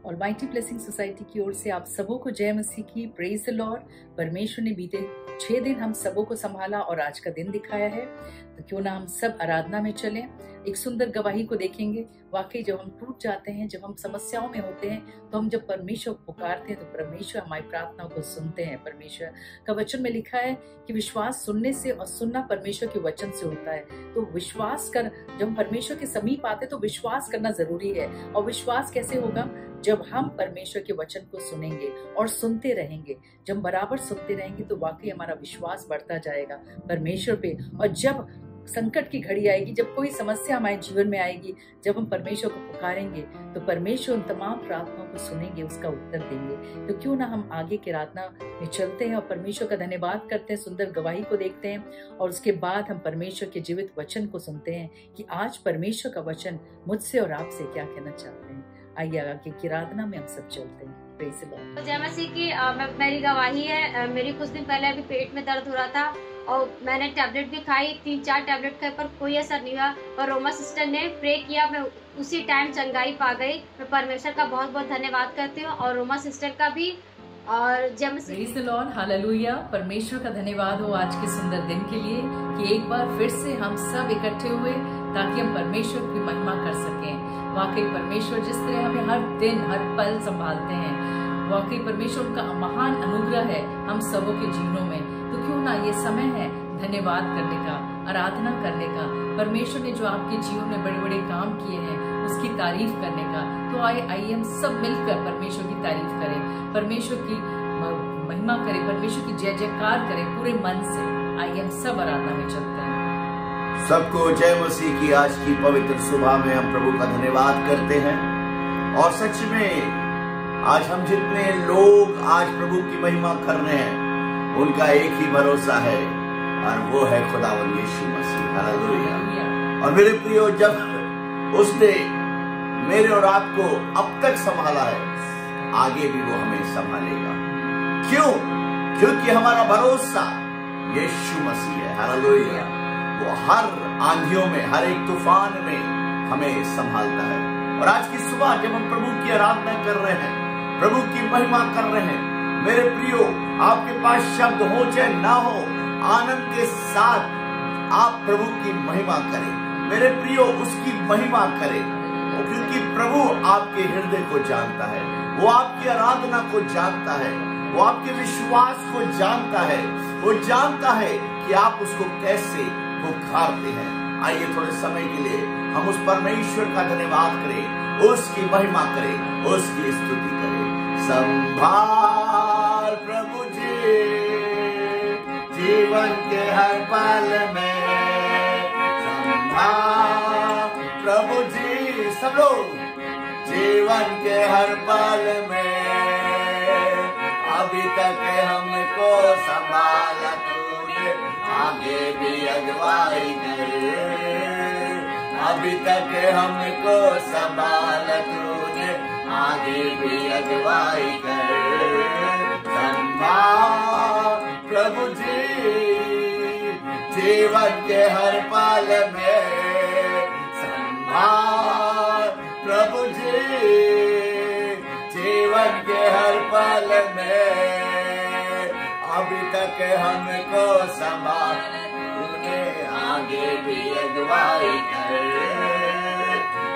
Almighty blessing society की ओर से आप सबों को जय मसीह की। Praise the Lord. परमेश्वर ने बीते 6 दिन हम सबों को संभाला और आज का दिन दिखाया है, तो क्यों ना हम सब आराधना में चलें। एक सुंदर गवाही को देखेंगे। वाकई जब हम टूट जाते हैं, जब हम समस्याओं में होते हैं, तो हम जब परमेश्वर को पुकारते हैं तो परमेश्वर हमारी प्रार्थनाओं को सुनते हैं। परमेश्वर का वचन में लिखा है कि विश्वास सुनने से और सुनना परमेश्वर के वचन से होता है। तो विश्वास कर, जब हम परमेश्वर के समीप आते तो विश्वास करना जरूरी है। और विश्वास कैसे होगा? जब हम परमेश्वर के वचन को सुनेंगे और सुनते रहेंगे। जब हम बराबर सुनते रहेंगे तो वाकई हमारा विश्वास बढ़ता जाएगा परमेश्वर पे। और जब संकट की घड़ी आएगी, जब कोई समस्या हमारे जीवन में आएगी, जब हम परमेश्वर को पुकारेंगे तो परमेश्वर उन तमाम प्रार्थनाओं को सुनेंगे, उसका उत्तर देंगे। तो क्यों ना हम आगे की आराधना में चलते हैं और परमेश्वर का धन्यवाद करते हैं, सुंदर गवाही को देखते हैं और उसके बाद हम परमेश्वर के जीवित वचन को सुनते हैं कि आज परमेश्वर का वचन मुझसे और आपसे क्या कहना चाहते हैं। आइए आगे की आराधना में हम सब चलते हैं। Praise the Lord. जय मसीह की मेरी गवाही है। मेरी कुछ दिन पहले अभी पेट में दर्द हो रहा था और मैंने टैबलेट भी खाई, 3-4 टैबलेट खाई पर कोई असर नहीं हुआ। और रोमा सिस्टर ने प्रे किया, मैं उसी टाइम चंगाई पा गई। मैं परमेश्वर का बहुत बहुत धन्यवाद करती हूँ और रोमा सिस्टर का भी। और जय मसीह। Praise the lord, hallelujah. परमेश्वर का धन्यवाद हो आज के सुंदर दिन के लिए कि एक बार फिर से हम सब इकट्ठे हुए ताकि हम परमेश्वर की महिमा कर सकें। वाकई परमेश्वर जिस तरह हमें हर दिन हर पल संभालते हैं, वाकई परमेश्वर का महान अनुग्रह है हम सबों के जीवनों में। तो क्यों ना ये समय है धन्यवाद करने का, आराधना करने का। परमेश्वर ने जो आपके जीवन में बड़े बड़े काम किए हैं उसकी तारीफ करने का। तो आइए हम सब मिलकर परमेश्वर की तारीफ करें, परमेश्वर की महिमा करें, परमेश्वर की जय जयकार करें पूरे मन से। आइए हम सब आराधना में चलते हैं। सबको जय मसीह की। आज की पवित्र सुबह में हम प्रभु का धन्यवाद करते हैं और सच में आज हम जितने लोग आज प्रभु की महिमा कर रहे हैं उनका एक ही भरोसा है और वो है खुदावंद यीशु मसीह। हालेलुया। और मेरे प्रियो, जब उसने मेरे और आपको अब तक संभाला है, आगे भी वो हमें संभालेगा। क्यों? क्योंकि हमारा भरोसा यीशु मसीह है। हालेलुया। वो हर आंधियों में, हर एक तूफान में हमें संभालता है। और आज की सुबह जब हम प्रभु की आराधना कर रहे हैं, प्रभु की महिमा कर रहे हैं, मेरे प्रियो, आपके पास शब्द हो चाहे ना हो, आनंद के साथ आप प्रभु की महिमा करें। मेरे प्रियो, उसकी महिमा करें, क्योंकि प्रभु आपके हृदय को जानता है, वो आपकी आराधना को जानता है, वो आपके विश्वास को जानता है, वो जानता है कि आप उसको कैसे पुकारते हैं। आइए थोड़े समय के लिए हम उस परमेश्वर का धन्यवाद करें, उसकी महिमा करें, उसकी स्तुति करें। संभाल प्रभु जी जीवन के हर पल में, संभाल प्रभु जी, सब लोग जीवन के हर पल में। अभी तक हमको संभाला तूने, आगे भी अगुवाई कर। अभी तक हमको संभाला तूने, आगे भी अगुवाई कर। संभाल प्रभु जी जीवन के हर पल में, संभाल प्रभु जी जीवन के हर पल में। अभी तक हमको संभाल तूने, आगे भी अगुवाई कर।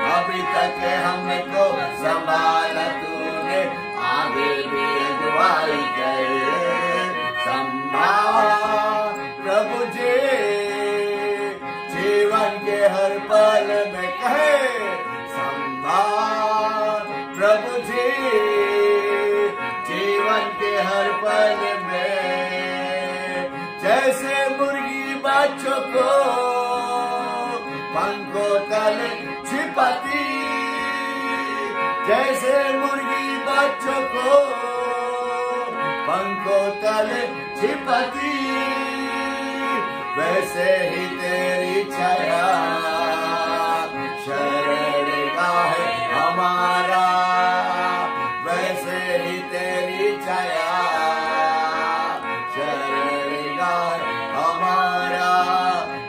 अभी तक हमको संभाल तूने, आगे भी अगुवाई कर। संभाल प्रभु जी जीवन के हर पल में, कहे संभाल प्रभु जी जीवन के हर पल में। जैसे मुर्गी बच्चों को पंखों तले छिपाती, जैसे मुर्गी बच्चों को पंखों तले छिपाती, वैसे ही तेरी छाया शरणगाह है हमारा, वैसे ही तेरी छाया शरणगाह हमारा।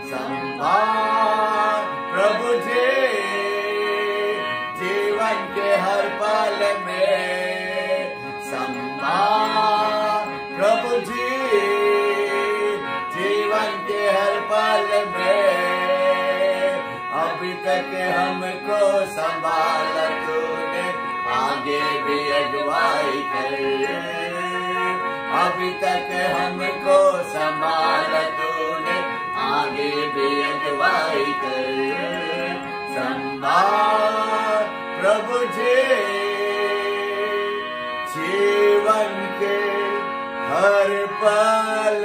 संभाल प्रभु जी जीवन के हर पल में संभाल प्रभु जी, जीवन के हर पल में अभी तक हमको संभाला तूने, आगे भी अगुवाई कर, अभी तक हमको संभाला तूने, आगे भी अगुवाई कर, संभाल प्रभु जी, जीवन के हर पल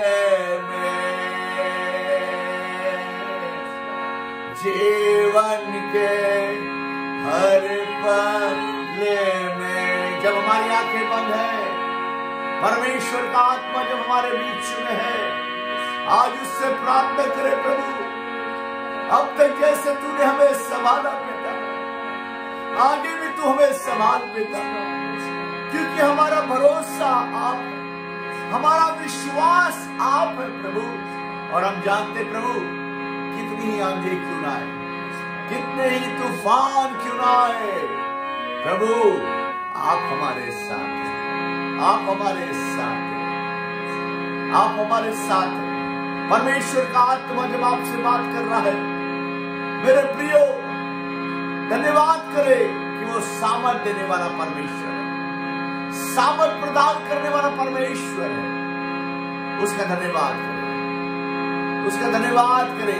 में, जीवन के हर पल में। जब हमारी आंखें बंद है, परमेश्वर का आत्मा जब हमारे बीच में है, आज उससे प्रार्थना करे प्रभु, अब तक जैसे तूने हमें संभाला पिता, आगे भी तू हमें संभाल पिता, क्योंकि हमारा भरोसा आप है, हमारा विश्वास आप है प्रभु। और हम जानते प्रभु, कितनी ही आंधी क्यों ना आए, कितने ही तूफान क्यों ना आए, प्रभु आप हमारे साथ हैं, आप हमारे साथ हैं, आप हमारे साथ हैं। परमेश्वर का आत्मा जब आपसे बात कर रहा है, मेरे प्रियो, धन्यवाद करे कि वो सामर्थ देने वाला परमेश्वर है, सामर्थ प्रदान करने वाला परमेश्वर है। उसका धन्यवाद करे, उसका धन्यवाद करे,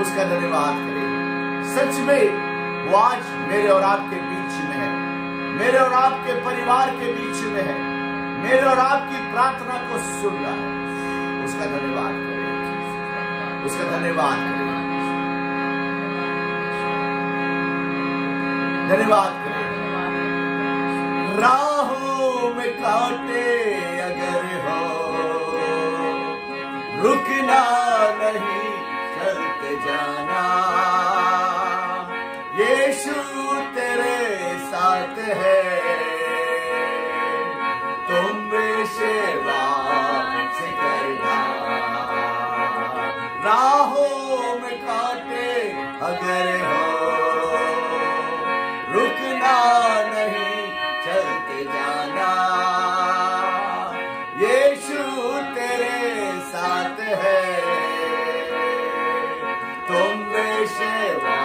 उसका धन्यवाद करे। सच में वो आज मेरे और आपके बीच में है, मेरे और आपके परिवार के बीच में है, मेरे और आपकी प्रार्थना को सुन रहा है। उसका धन्यवाद करें, उसका धन्यवाद करें, धन्यवाद करें। राहों में कांटे अगर हो, रुकना नहीं, चलते जाना, यीशु तेरे साथ है, तुम भी सेवा से करना। राहों में कांटे अगर हो, रुकना नहीं, चलते जाना, यीशु तेरे साथ है, तुम भी सेवा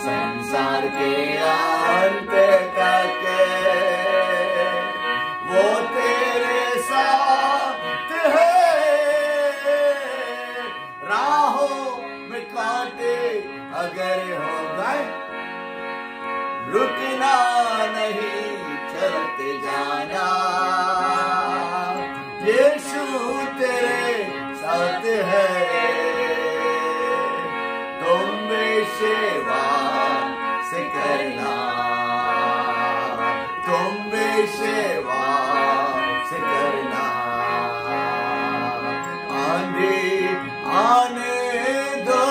संसार के अंत तक वो तेरे साथ है। राहों में कांटे अगर हो गए, रुकना नहीं, चलते जाना, यीशु तेरे साथ है, तुम भी सेवा से करना, तुम भी सेवा से करना। आंधी आने दो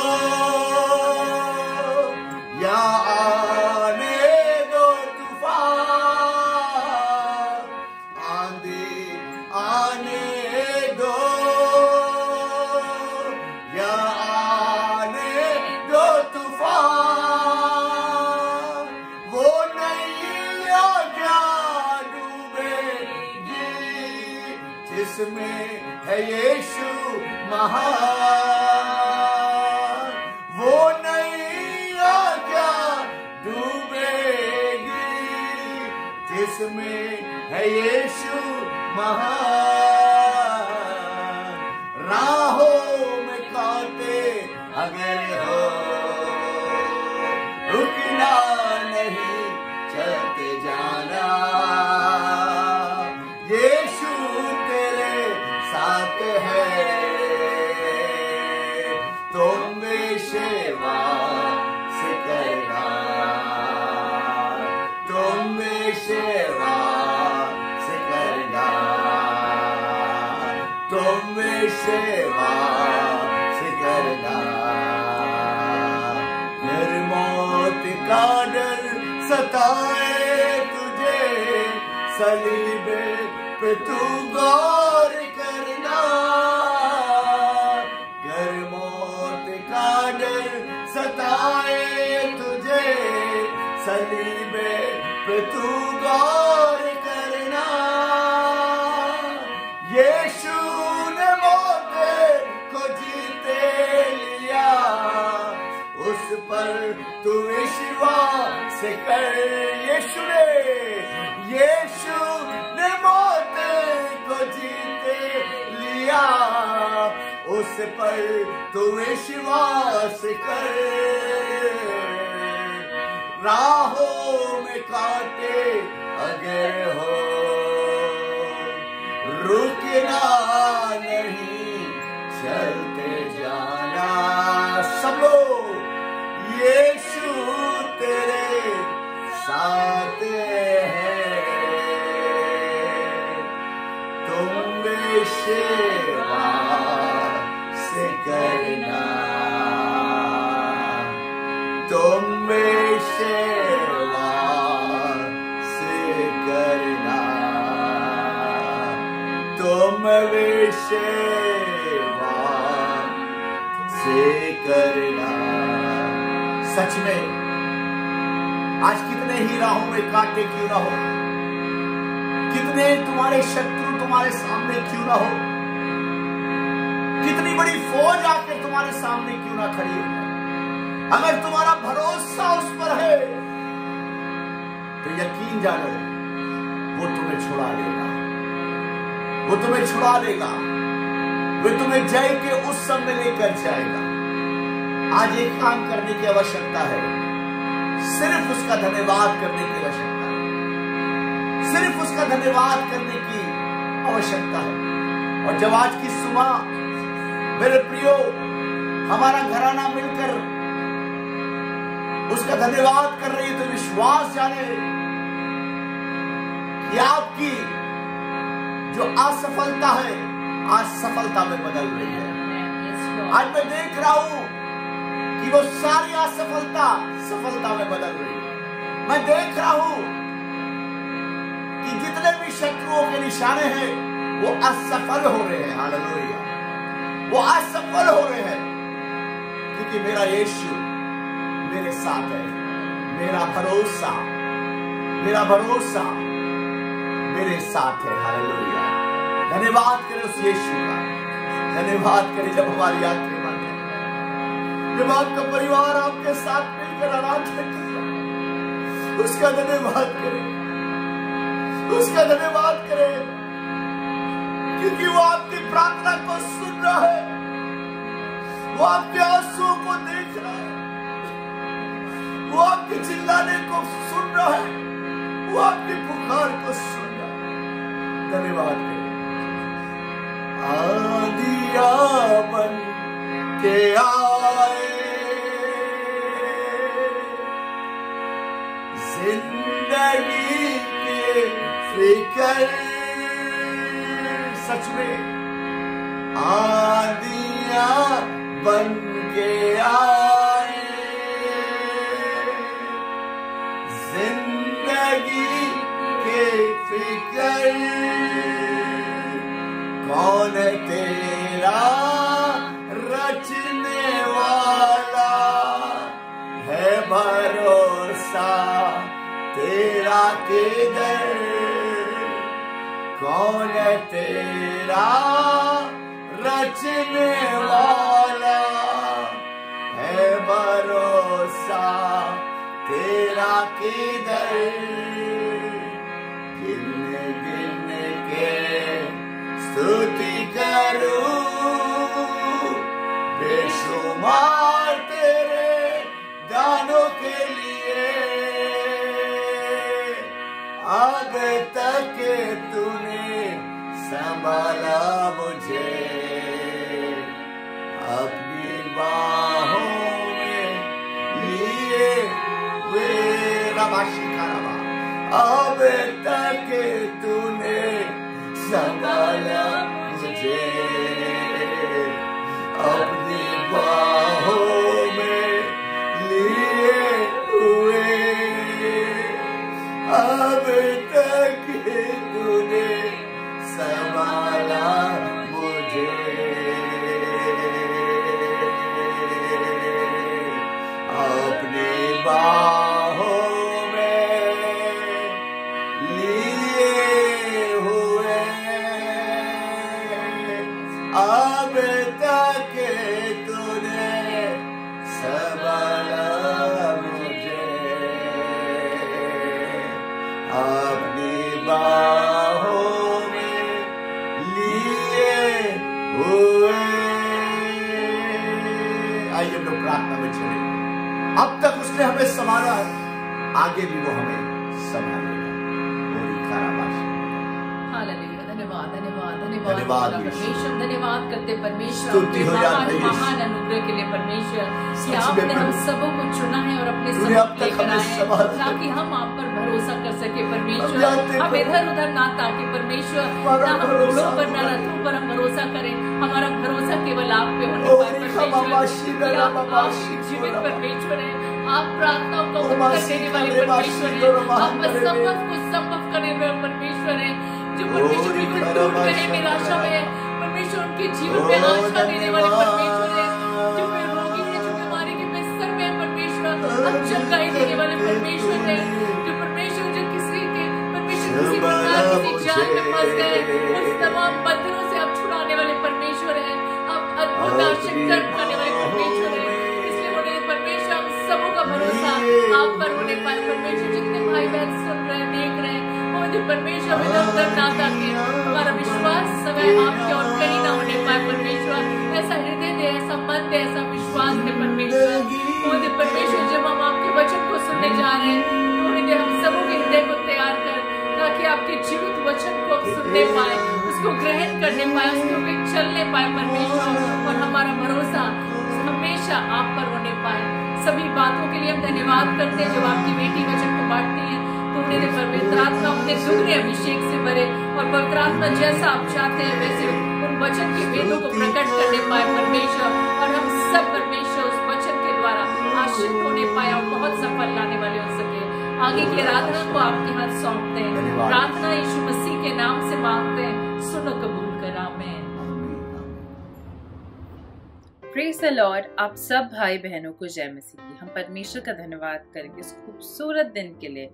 या आने दो तूफान, आंधी आने दो या आने दो तूफान, वो नैया क्या डूबेगी जिसमें है यीशु महान, वो नैया क्या डूबेगी जिसमें है यीशु महान। राहों में कांटे अगर हो, रुकना नहीं, चलते जाना, यीशु तेरे साथ है, तुम भी सेवा से करना, तुम भी सेवा से करना, तुम भी सेवा से करना। फिर मौत का डर सताए तुझे, सलीब पे तू गौर करना, गर मौत का डर सताए जीते लिया, उस पर तू विश्वास कर। यीशु ने मौत को जीते लिया, उस पर तू विश्वास कर। राहों में कांटे अगर हो, रुकना नहीं, चलते जाना। सब लोग यीशु तेरे साथ है, तुम विश्वास करना, तुम विश्वास करना, तुम विश्वास करना। सच में आज कितने ही राहों में कांटे क्यों ना हो, कितने तुम्हारे शत्रु तुम्हारे सामने क्यों ना हो, कितनी बड़ी फौज आकर तुम्हारे सामने क्यों ना खड़ी हो, अगर तुम्हारा भरोसा उस पर है तो यकीन जानो वो तुम्हें छुड़ा लेगा, वो तुम्हें छुड़ा लेगा, वो तुम्हें जय के उस समय लेकर जाएगा। आज एक काम करने की आवश्यकता है, सिर्फ उसका धन्यवाद करने की आवश्यकता है, सिर्फ उसका धन्यवाद करने की आवश्यकता है। और जब आज की सुबह मेरे प्रियो हमारा घराना मिलकर उसका धन्यवाद कर रही है, तो विश्वास जाने कि आपकी जो असफलता है आज सफलता में बदल रही है। आज मैं देख रहा हूं कि वो सारी असफलता सफलता में बदल रही है। मैं देख रहा हूं कि जितने भी शत्रुओं के निशाने हैं वो असफल हो रहे हैं। हालेलुया, वो असफल हो रहे हैं क्योंकि मेरा यीशु मेरे साथ है। मेरा भरोसा मेरे साथ है। हालेलुया, धन्यवाद करें उस यीशु का, धन्यवाद करें जब हमारी यात्रा बने, जब आपका परिवार आपके साथ मिलकर आराधना कर रहा है, उसका धन्यवाद करें, उसका धन्यवाद करें, क्योंकि वो आपकी प्रार्थना को सुन रहा है, वो आपके आंसुओं को देख रहा है, वो आपके चिल्लाने को सुन रहा है, वो आपकी पुकार को सुन रहा है। धन्यवाद करें। आदिया बन के आए, जिंदगी के फिकर, सच में आदिया बन के आए, जिंदगी के फिकर। कौन तेरा रचने वाला है, भरोसा तेरा किधर। कौन तेरा रचने वाला है, भरोसा तेरा किधर। गिन गिन के स्तुति करूं, बेशुमार तेरे दानों के लिए। अब तक तूने संभाला मुझे, अपनी बाहों में लिए हुए। रबाशिकाराबा, अब तक तूने संभाला मुझे, अपनी बाहों में लिए हुए। अब तक तूने संभाला मुझे, अपनी बाहों में लिए हुए। आइए हम लोग प्रार्थना में चले। अब तक उसने हमें संभाला है, आगे भी वो हमें संभालेगा। हालेलुया, धन्यवाद धन्यवाद धन्यवाद धन्यवाद परमेश्वर, धन्यवाद करते परमेश्वर स्तुति हो महान जाए महान अनुग्रह के लिए परमेश्वर कि सच आपने में हम सबों को चुना है और अपने तूने सब अब तक लेकर हमें आए संभाला। ताकि हम आप पर भरोसा कर सके परमेश्वर। जानते हम प्रभु, इधर उधर ना ताकि परमेश्वर हमारा ना हम भरोसा घोड़ों पर ना हो। रथों पर हम भरोसा करें, हमारा भरोसा केवल आप पे होने ओ पाए रिखा परमेश्वर बाबाशी, कि नरा आप बाबाशी, जीवित नरा परमेश्वर है, आप प्रार्थनाओं का उत्तर बाबाशी, देने वाले नरे परमेश्वर बाशी, है, नरा आप बाहर करे असंभव को संभव करने वाले परमेश्वर है। जो ओ परमेश्वर बिल्कुल रिखा टूट गए बाबाशी, निराशा नरा में, परमेश्वर उनके जीवन ओ में आशा देने वाले धन्यवाद। परमेश्वर है। जो रोगी है, जो बीमारी के बिस्तर में है परमेश्वर, अब चंगाई देने वाले परमेश्वर है। जो परमेश्वर जो किसी के परमेश्वर किसी प्रकार किसी जाल में फंस गए, उस तमाम बंधनों से अब छुड़ाने वाले परमेश्वर है, अब अद्भुत आश्चर्य करने वाले परमेश्वर है। इसलिए बोले परमेश्वर हम सबों का भरोसा आप पर होने पाए परमेश्वर। जितने भाई बहन सुन रहे हैं, देख रहे हैं, परमेश्वर में इधर ना ताकि हमारा विश्वास समय आपके और कहीं ना होने पाए परमेश्वर। ऐसा हृदय दे, ऐसा मन दे, ऐसा विश्वास दे परमेश्वर। मुझे परमेश्वर जब हम आपके वचन को सुनने जा रहे हैं तो हृदय हम सबों के हृदय को तैयार कर, ताकि आपके जीवित वचन को हम सुनने पाए, उसको ग्रहण करने पाए, उसके ऊपर चलने पाए परमेश्वर, और हमारा भरोसा हमेशा आप पर होने पाए। सभी बातों के लिए हम धन्यवाद करते हैं। जब आपकी बेटी वचन को बांटती है तो मेरे पवित्र आत्मा अपने दुगने अभिषेक से भरे, और पवित्र आत्मा जैसा आप चाहते हैं वैसे उन वचन के वेदों को प्रकट करने पाए परमेश्वर, और हम सब परमेश्वर उस वचन के द्वारा आश्रित होने पाए और बहुत सफल लाने वाले हो सके। आगे की आराधना को आपके हाथ सौंपते हैं, प्रार्थना यीशु मसीह के नाम से मांगते हैं, सुनो कबूल कर, आमीन। Praise the Lord. आप सब भाई बहनों को जय मसीह की। हम परमेश्वर का धन्यवाद करेंगे इस खूबसूरत दिन के लिए,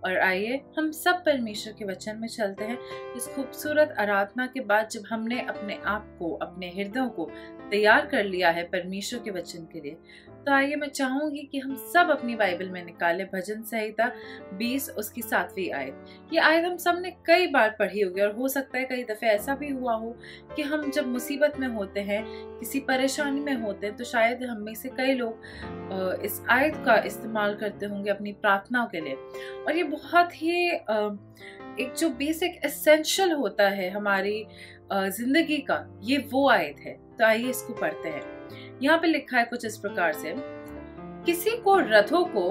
और आइए हम सब परमेश्वर के वचन में चलते हैं। इस खूबसूरत आराधना के बाद जब हमने अपने आप को, अपने हृदयों को तैयार कर लिया है परमेश्वर के वचन के लिए, तो आइए मैं चाहूंगी कि हम सब अपनी बाइबल में निकाले भजन संहिता 20 उसकी 7वीं आयत। ये आयत हम सब ने कई बार पढ़ी होगी, और हो सकता है कई दफे ऐसा भी हुआ हो कि हम जब मुसीबत में होते हैं, किसी परेशानी में होते हैं, तो शायद हम में से कई लोग इस आयत का इस्तेमाल करते होंगे अपनी प्रार्थनाओं के लिए। और ये बहुत ही एक जो बेसिक एसेंशियल होता है हमारी जिंदगी का, ये वो आयत है। तो आइए इसको पढ़ते हैं। यहाँ पे लिखा है कुछ इस प्रकार से, किसी को रथों को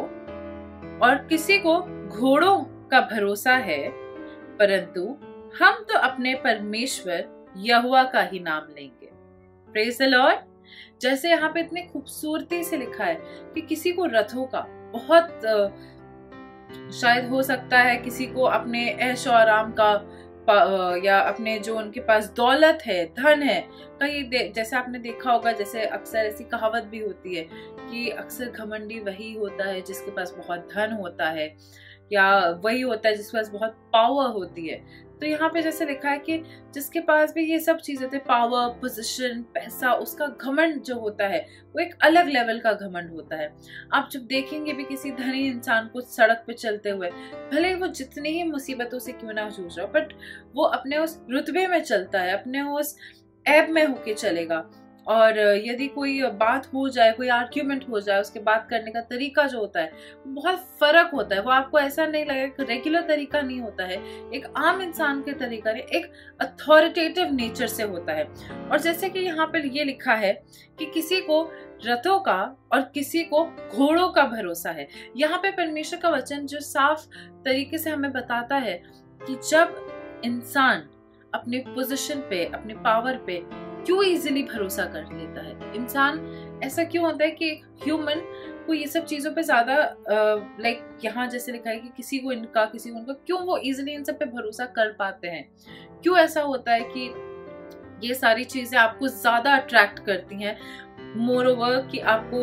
और किसी को घोड़ों का भरोसा है, परंतु हम तो अपने परमेश्वर यहोवा का ही नाम लेंगे। Praise the Lord. जैसे यहाँ पे इतने खूबसूरती से लिखा है कि किसी को रथों का बहुत शायद हो सकता है, किसी को अपने ऐश और आराम का, या अपने जो उनके पास दौलत है, धन है। कहीं जैसे आपने देखा होगा, जैसे अक्सर ऐसी कहावत भी होती है कि अक्सर घमंडी वही होता है जिसके पास बहुत धन होता है, या वही होता है जिसके पास बहुत पावर होती है। तो यहाँ पे जैसे लिखा है कि जिसके पास भी ये सब चीजें थे, पावर, पोजीशन, पैसा, उसका घमंड जो होता है वो एक अलग लेवल का घमंड होता है। आप जब देखेंगे भी किसी धनी इंसान को सड़क पे चलते हुए, भले वो जितनी ही मुसीबतों से क्यों ना जूझ रहा हो, बट वो अपने उस रुतबे में चलता है, अपने उस ऐब में होके चलेगा। और यदि कोई बात हो जाए, कोई आर्ग्यूमेंट हो जाए, उसके बात करने का तरीका जो होता है बहुत फर्क होता है। वो आपको ऐसा नहीं लगेगा, रेगुलर तरीका नहीं होता है, एक आम इंसान के तरीका नहीं, एक अथॉरिटेटिव नेचर से होता है। और जैसे कि यहाँ पर ये लिखा है कि किसी को रथों का और किसी को घोड़ों का भरोसा है। यहाँ पे परमेश्वर का वचन जो साफ तरीके से हमें बताता है कि जब इंसान अपने पोजीशन पे, अपने पावर पे क्यों इजीली भरोसा कर लेता है। इंसान ऐसा क्यों होता है कि एक ह्यूमन को ये सब चीजों पे ज्यादा लाइक यहाँ जैसे लिखा है कि किसी को इनका, किसी को उनका, क्यों वो इजीली इन सब पे भरोसा कर पाते हैं। क्यों ऐसा होता है कि ये सारी चीजें आपको ज्यादा अट्रैक्ट करती हैं, मोर ओवर कि आपको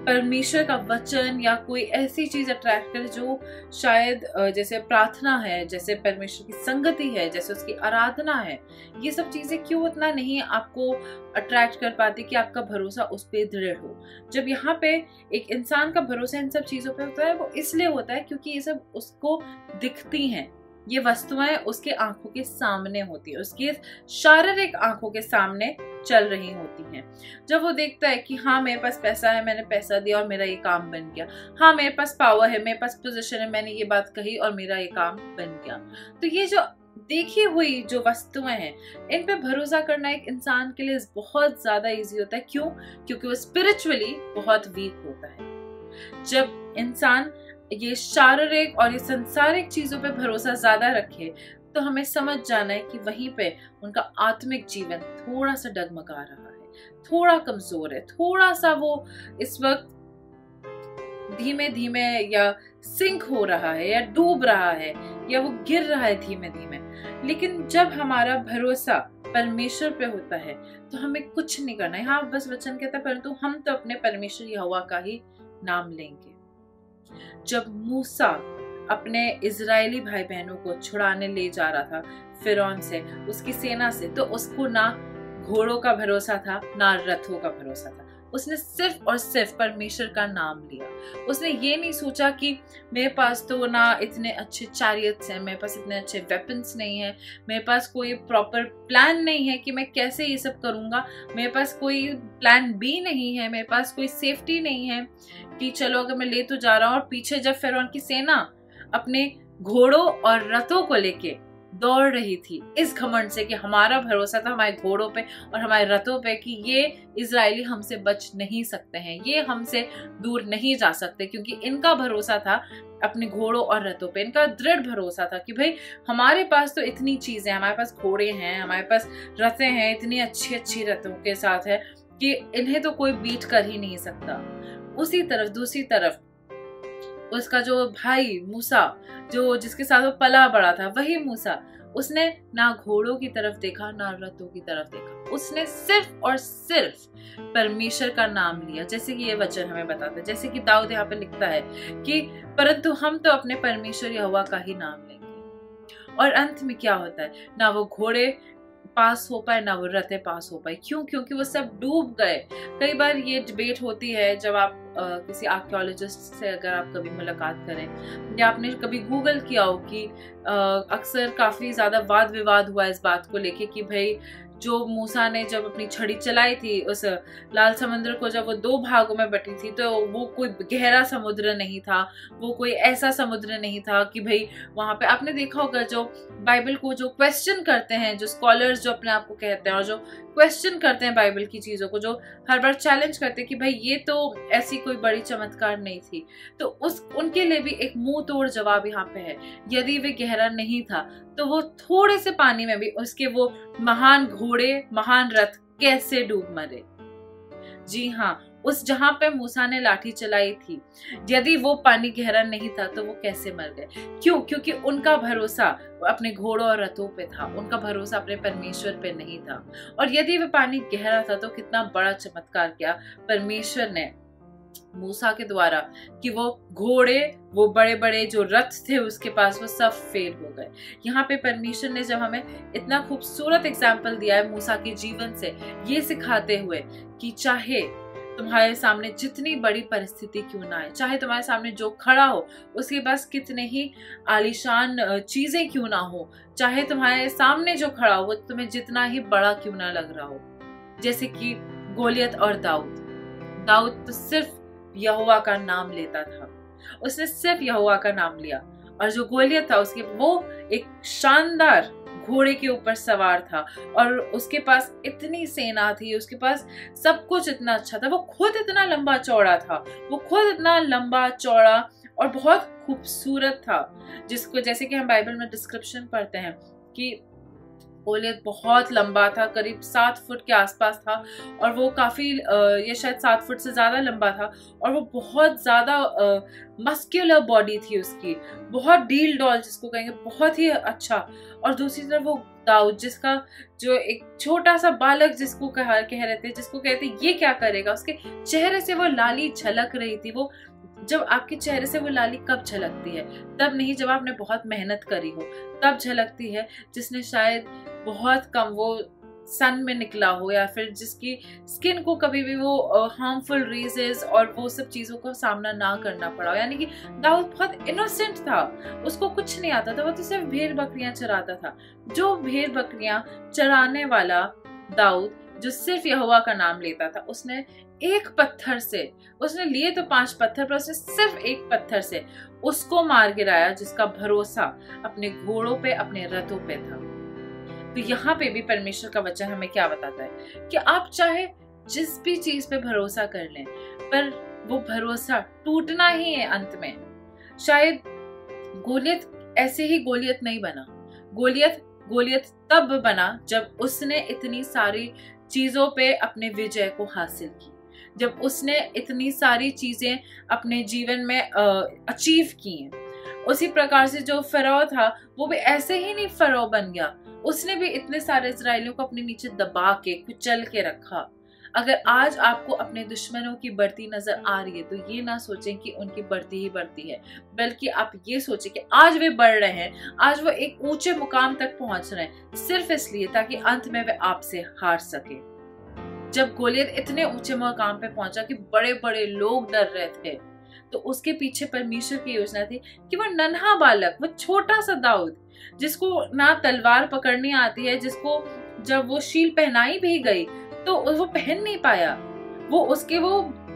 परमेश्वर का वचन या कोई ऐसी चीज अट्रैक्ट करे जो शायद जैसे प्रार्थना है, जैसे परमेश्वर की संगति है, जैसे उसकी आराधना है। ये सब चीजें क्यों उतना नहीं आपको अट्रैक्ट कर पाती कि आपका भरोसा उस पर दृढ़ हो। जब यहाँ पे एक इंसान का भरोसा इन सब चीजों पे होता है, वो इसलिए होता है क्योंकि ये सब उसको दिखती हैं, ये वस्तुएं उसके आंखों के सामने होती है, उसकी शारीरिक आंखों के सामने चल रही होती हैं। जब वो देखता है कि हाँ मेरे पास पैसा है, मैंने पैसा दिया और मेरा ये काम बन गया, हाँ मेरे पास पावर है, मेरे पास पोजीशन है, मैंने ये बात कही और मेरा ये काम बन गया, तो ये जो देखी हुई जो वस्तुएं हैं इन पे भरोसा करना एक इंसान के लिए बहुत ज्यादा इजी होता है। क्यों? क्योंकि वो स्पिरिचुअली बहुत वीक होता है। जब इंसान ये शारीरिक और ये सांसारिक चीजों पे भरोसा ज्यादा रखे तो हमें समझ जाना है कि वहीं पे उनका आत्मिक जीवन थोड़ा सा डगमगा रहा है, थोड़ा कमजोर है, थोड़ा सा वो इस वक्त धीमे धीमे या सिंक हो रहा है या डूब रहा है या वो गिर रहा है धीमे धीमे। लेकिन जब हमारा भरोसा परमेश्वर पे होता है तो हमें कुछ नहीं करना है। हाँ बस वचन कहता है परंतु हम तो अपने परमेश्वर यहोवा का ही नाम लेंगे। जब मूसा अपने इजरायली भाई बहनों को छुड़ाने ले जा रहा था फिरौन से, उसकी सेना से, तो उसको ना घोड़ों का भरोसा था ना रथों का भरोसा था। उसने सिर्फ और सिर्फ परमेश्वर का नाम लिया। उसने ये नहीं सोचा कि मेरे पास तो ना इतने अच्छे चैरियट्स हैं, मेरे पास इतने अच्छे वेपन्स नहीं है, मेरे पास कोई प्रॉपर प्लान नहीं है कि मैं कैसे ये सब करूंगा, मेरे पास कोई प्लान बी नहीं है, मेरे पास कोई सेफ्टी नहीं है कि चलो अगर मैं ले तो जा रहा हूँ। और पीछे जब फिरौन की सेना अपने घोड़ों और रथों को लेके दौड़ रही थी इस घमंड से कि हमारा भरोसा था हमारे घोड़ों पे और हमारे रथों पे कि ये इजरायली हमसे बच नहीं सकते हैं, ये हमसे दूर नहीं जा सकते, क्योंकि इनका भरोसा था अपने घोड़ों और रथों पे। इनका दृढ़ भरोसा था कि भाई हमारे पास तो इतनी चीजें, हमारे पास घोड़े हैं, हमारे पास रथें हैं, इतनी अच्छी अच्छी रथों के साथ है कि इन्हें तो कोई बीट कर ही नहीं सकता। उसी तरफ दूसरी तरफ उसका जो भाई मूसा, जो जिसके साथ वो पला बड़ा था, वही मूसा, उसने ना घोड़ों की तरफ देखा ना रथों की तरफ देखा, उसने सिर्फ और सिर्फ परमेश्वर का नाम लिया। जैसे कि ये वचन हमें बताता है, जैसे कि दाऊद यहाँ पे लिखता है कि परंतु हम तो अपने परमेश्वर यहोवा का ही नाम लेंगे। और अंत में क्या होता है, ना वो घोड़े पास हो पाए ना वो रथे पास हो पाए। क्यों? क्योंकि वो सब डूब गए। कई बार ये डिबेट होती है जब आप किसी आर्कियोलॉजिस्ट से अगर आप कभी मुलाकात करें या आपने कभी गूगल किया हो कि अक्सर काफी ज्यादा वाद विवाद हुआ इस बात को लेके कि भाई जो मूसा ने जब अपनी छड़ी चलाई थी उस लाल समुद्र को, जब वो दो भागों में बटी थी, तो वो कोई गहरा समुद्र नहीं था, वो कोई ऐसा समुद्र नहीं था कि भाई वहां पे आपने देखा होगा जो बाइबल को जो क्वेश्चन करते हैं, जो स्कॉलर्स जो अपने आप को कहते हैं और जो क्वेश्चन करते हैं बाइबल की चीजों को, जो हर बार चैलेंज करते हैं कि भाई ये तो ऐसी कोई बड़ी चमत्कार नहीं थी, तो उनके लिए भी एक मुंह तोड़ जवाब यहाँ पे है। यदि वे गहरा नहीं था तो वो थोड़े से पानी में भी उसके वो महान घोड़े, महान रथ कैसे डूब मरे। जी हाँ, उस जहां पे मूसा ने लाठी चलाई थी, यदि वो पानी गहरा नहीं था तो वो कैसे मर गए? क्यों? क्योंकि उनका भरोसा अपने घोड़ों और रथों पे था, उनका भरोसा अपने परमेश्वर पे नहीं था। और यदि वो पानी गहरा था तो कितना बड़ा चमत्कार किया परमेश्वर ने मूसा के द्वारा कि वो घोड़े, वो बड़े बड़े जो रथ थे उसके पास, वो सब फेल हो गए। यहाँ पे परमेश्वर ने जब हमें इतना खूबसूरत एग्जाम्पल दिया है मूसा के जीवन से, ये सिखाते हुए कि चाहे तुम्हारे सामने जितनी बड़ी परिस्थिति क्यों ना आए, चाहे तुम्हारे सामने जो खड़ा हो उसके पास कितने ही आलीशान चीजें क्यों ना हो, चाहे तुम्हारे सामने जो खड़ा हो वो तुम्हें जितना ही बड़ा क्यों ना लग रहा हो, जैसे कि गोलियत और दाऊद तो सिर्फ यहोवा का नाम लेता था, उसने सिर्फ यहोवा का नाम लिया। और जो गोलियत था उसके वो एक शानदार घोड़े के ऊपर सवार था और उसके पास इतनी सेना थी, उसके पास सब कुछ इतना अच्छा था, वो खुद इतना लंबा चौड़ा था, वो खुद इतना लंबा चौड़ा और बहुत खूबसूरत था, जिसको जैसे कि हम बाइबल में डिस्क्रिप्शन पढ़ते हैं कि गोलियत बहुत लंबा था, करीब 7 फुट के आसपास था और वो काफी ये शायद 7 फुट से ज्यादा लंबा था और वो बहुत ज्यादा मस्क्यूलर बॉडी थी उसकी, बहुत डील डॉल जिसको कहेंगे, बहुत ही अच्छा। और दूसरी तरफ वो दाऊद, जिसका जो एक छोटा सा बालक जिसको कह रहे थे, जिसको कहते ये क्या करेगा, उसके चेहरे से वो लाली झलक रही थी। वो जब आपके चेहरे से वो लाली कब झलकती है? तब नहीं जब आपने बहुत मेहनत करी हो, तब झलकती है। जिसने शायद बहुत कम, वो सन में निकला हो या फिर जिसकी स्किन को कभी भी वो हार्मफुल रेजेस और वो सब चीज़ों का सामना ना करना पड़ा हो। यानी कि दाऊद बहुत इनोसेंट था, उसको कुछ नहीं आता था, वो तो सिर्फ भेड़ बकरियां चराता था। जो भेड़ बकरियां चराने वाला दाऊद जो सिर्फ यहोवा का नाम लेता था, उसने एक पत्थर से, उसने लिए तो 5 पत्थर पर उसने सिर्फ एक पत्थर से उसको मार गिराया जिसका भरोसा अपने घोड़ों पे, अपने रथों पे था। तो यहाँ पे भी परमेश्वर का वचन हमें क्या बताता है कि आप चाहे जिस भी चीज पे भरोसा कर लें, पर वो भरोसा टूटना ही है अंत में। शायद गोलियत ऐसे ही गोलियत नहीं बना, गोलियत तब बना जब उसने इतनी सारी चीजों पे अपने विजय को हासिल की, जब उसने इतनी सारी चीजें अपने जीवन में अचीव की हैं। उसी प्रकार से जो फरो था वो भी ऐसे ही नहीं फरो बन गया, उसने भी इतने सारे इजरायलियों को अपने नीचे दबा के कुचल के रखा। अगर आज आपको अपने दुश्मनों की बढ़ती नजर आ रही है तो ये ना सोचें कि उनकी बढ़ती ही बढ़ती है, बल्कि आप ये सोचें कि आज वे बढ़ रहे हैं, आज वो एक ऊंचे मुकाम तक पहुंच रहे हैं, सिर्फ इसलिए ताकि अंत में वे आपसे हार सके। जब गोलियत इतने ऊंचे मुकाम पे पहुंचा कि बड़े बड़े लोग डर रहे थे, तो उसके पीछे परमेश्वर की योजना थी कि वो नन्हा बालक, वो छोटा सा दाऊद जिसको ना तलवार पकड़नी आती है, जिसको जब वो शील पहनाई भी गई तो वो पहन नहीं पाया, वो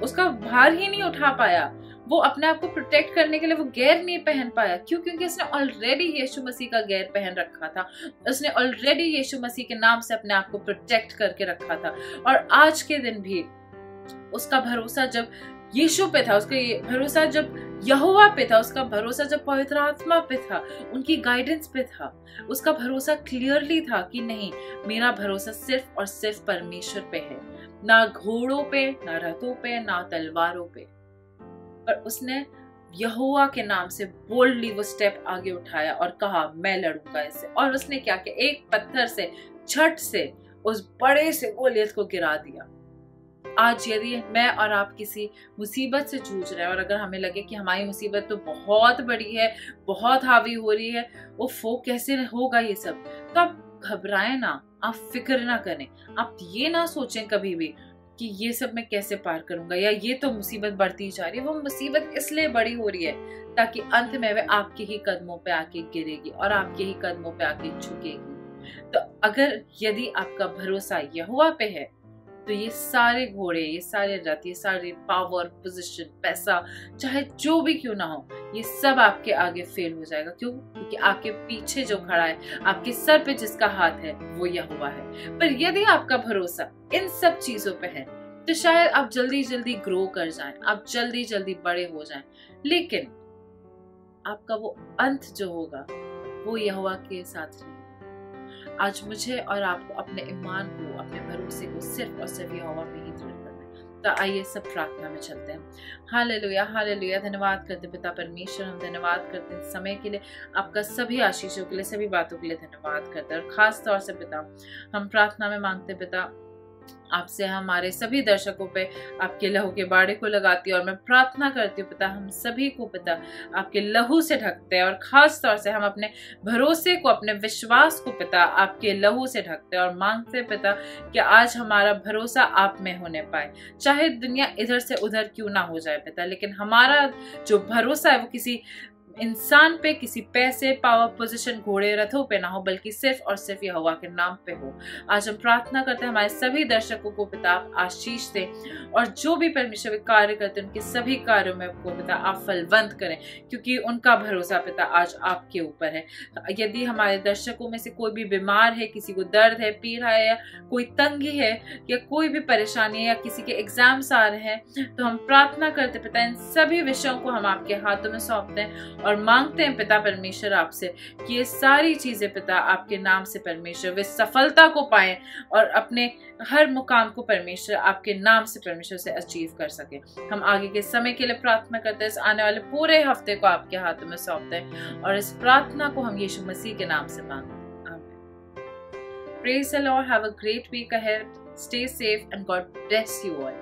उसका भार ही नहीं उठा पाया, वो अपने आप को प्रोटेक्ट करने के लिए वो गैर नहीं पहन पाया। क्यों? क्योंकि उसने ऑलरेडी यीशु मसीह का गैर पहन रखा था, उसने ऑलरेडी यीशु मसीह के नाम से अपने आप को प्रोटेक्ट करके रखा था। और आज के दिन भी उसका भरोसा जब यीशु पे था, उसका भरोसा जब यहोवा पे था, उसका भरोसा जब पवित्र आत्मा पे था, उनकी गाइडेंस पे था, उसका भरोसा क्लियरली था कि नहीं, मेरा भरोसा सिर्फ और सिर्फ परमेश्वर पे है, ना घोड़ों पे, ना रथों पे, ना तलवारों पे। पर उसने यहोवा के नाम से बोल्डली वो स्टेप आगे उठाया और कहा मैं लड़ूंगा इससे। और उसने क्या किया, एक पत्थर से, झट से उस बड़े से गोलियत को गिरा दिया। आज यदि मैं और आप किसी मुसीबत से जूझ रहे हैं और अगर हमें लगे कि हमारी मुसीबत तो बहुत बड़ी है, बहुत हावी हो रही है, वो कैसे होगा ये सब, तो आप घबराएं ना, आप फिक्र ना करें, आप ये ना सोचें कभी भी कि ये सब मैं कैसे पार करूंगा या ये तो मुसीबत बढ़ती जा रही है। वो मुसीबत इसलिए बड़ी हो रही है ताकि अंत में वह आपके ही कदमों पे आके गिरेगी और आपके ही कदमों पे आके झुकेगी। तो अगर यदि आपका भरोसा यहोवा पे है तो ये सारे घोड़े, ये सारे रथ, ये सारे पावर, पोजीशन, पैसा, चाहे जो भी क्यों ना हो, ये सब आपके आगे फेल हो जाएगा। क्यों? क्योंकि आपके पीछे जो खड़ा है, आपके सर पे जिसका हाथ है, वो यहोवा है। पर यदि आपका भरोसा इन सब चीजों पे है तो शायद आप जल्दी जल्दी ग्रो कर जाएं, आप जल्दी जल्दी बड़े हो जाएं, लेकिन आपका वो अंत जो होगा वो यहोवा के साथ नहीं। आज मुझे और आपको अपने ईमान को, अपने भरोसे को सिर्फ और सिर्फ यहोवा पे ही दृढ़ करना है। तो आइए सब प्रार्थना में चलते हैं। Hallelujah, hallelujah. धन्यवाद करते पिता परमेश्वर, हम धन्यवाद करते हैं समय के लिए, आपका सभी आशीषों के लिए, सभी बातों के लिए धन्यवाद करते हैं। और खास तौर से पिता हम प्रार्थना में मांगते पिता आपसे हमारे सभी दर्शकों पे आपके लहू के बाड़े को लगाती है और मैं प्रार्थना करती हूँ पिता हम सभी को पिता आपके लहू से ढकते हैं और खास तौर से हम अपने भरोसे को, अपने विश्वास को पिता आपके लहू से ढकते हैं और मांगते हैं पिता कि आज हमारा भरोसा आप में होने पाए। चाहे दुनिया इधर से उधर क्यों ना हो जाए पिता, लेकिन हमारा जो भरोसा है वो किसी इंसान पे, किसी पैसे, पावर, पोजीशन, घोड़े, रथों पे ना हो, बल्कि सिर्फ और सिर्फ यहोवा के नाम पे हो। आज हम प्रार्थना करते हैं हमारे सभी दर्शकों को पिता आप आशीष दें और जो भी परमेश्वर कार्य करते हैं उनके सभी कार्यों में को पिता आप फलवंत करें, क्योंकि उनका भरोसा पिता आज आपके ऊपर है। यदि हमारे दर्शकों में से कोई भी बीमार है, किसी को दर्द है, पीड़ा है, या कोई तंगी है, या कोई भी परेशानी है, या किसी के एग्जाम्स आ रहे हैं, तो हम प्रार्थना करते पिता इन सभी विषयों को हम आपके हाथों में सौंपते हैं और मांगते हैं पिता परमेश्वर आपसे कि ये सारी चीजें पिता आपके नाम से परमेश्वर वे सफलता को पाएं और अपने हर मुकाम को परमेश्वर आपके नाम से परमेश्वर से अचीव कर सके। हम आगे के समय के लिए प्रार्थना करते हैं, इस आने वाले पूरे हफ्ते को आपके हाथों में सौंपते हैं और इस प्रार्थना को हम यीशु मसीह के नाम से मांगते हैं। आमीन। Praise the Lord. Have a great week ahead. Stay safe and God bless you all.